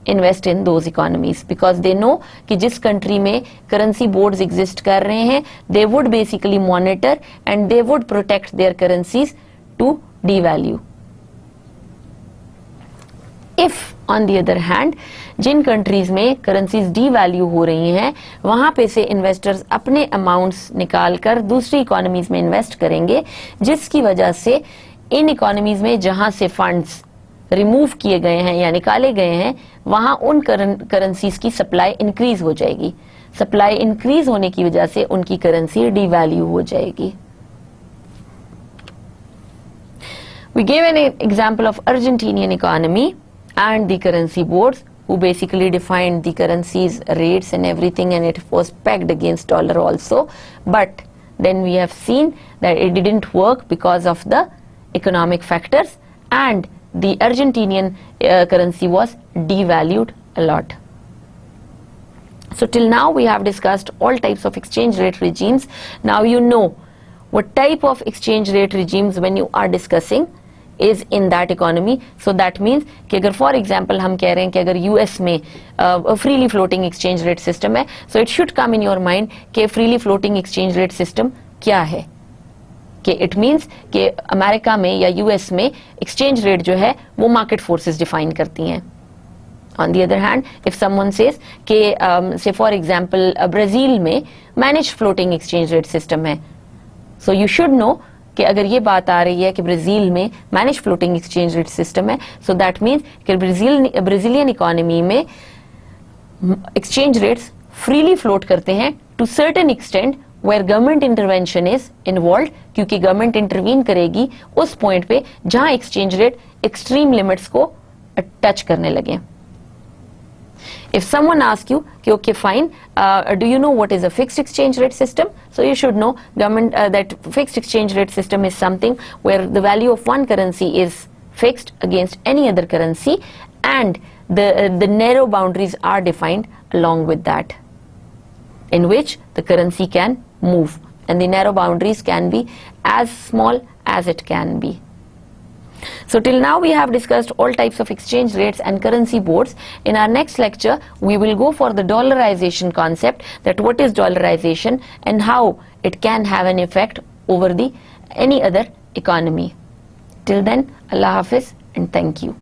invest in those economies because they know कि जिस कंट्री में करेंसी बोर्ड्स एग्जिस्ट कर रहे हैं they would basically monitor and they would protect their currencies to devalue. If on the other hand जिन countries में currencies devalue हो रही हैं वहां पे से इन्वेस्टर्स अपने अमाउंट्स निकाल कर दूसरी इकोनॉमीज में इन्वेस्ट करेंगे, जिसकी वजह से इन इकोनॉमीज में जहां से फंड्स रिमूव किए गए हैं या निकाले गए हैं वहां उन करेंसीज की सप्लाई इंक्रीज हो जाएगी. सप्लाई इंक्रीज होने की वजह से उनकी करेंसी डीवैल्यू हो जाएगी. We gave an example of Argentinian economy and the currency boards who basically defined the currency's rates and everything, and it was pegged against dollar also, but then we have seen that it didn't work because of the economic factors and the Argentinian currency was devalued a lot. So till now we have discussed all types of exchange rate regimes. Now you know what type of exchange rate regimes when you are discussing is in that economy. So that means कि अगर for example हम कह रहे हैं कि अगर US में freely floating exchange rate system है, so it should come in your mind कि freely floating exchange rate system क्या है. कि it means कि अमेरिका में या US में exchange rate जो है वो market forces define करती हैं. On the other hand, if someone says कि say for example Brazil में managed floating exchange rate system है, so you should know कि अगर ये बात आ रही है कि ब्राजील में manage floating exchange rate system है, सो दैट मीन्स कि ब्राजीलियन इकोनॉमी में एक्सचेंज रेट्स फ्रीली फ्लोट करते हैं to certain extent where government intervention is involve, क्योंकि गवर्नमेंट इंटरवीन करेगी उस पॉइंट पे जहां एक्सचेंज रेट एक्सट्रीम लिमिट्स को टच करने लगे. If someone asks you, okay, fine, do you know what is a fixed exchange rate system? So you should know that fixed exchange rate system is something where the value of one currency is fixed against any other currency, and the narrow boundaries are defined along with that, in which the currency can move, and the narrow boundaries can be as small as it can be. So till now we have discussed all types of exchange rates and currency boards. In our next lecture we will go for the dollarization concept, that what is dollarization and how it can have an effect over the any other economy. Till then, Allah Hafiz and thank you.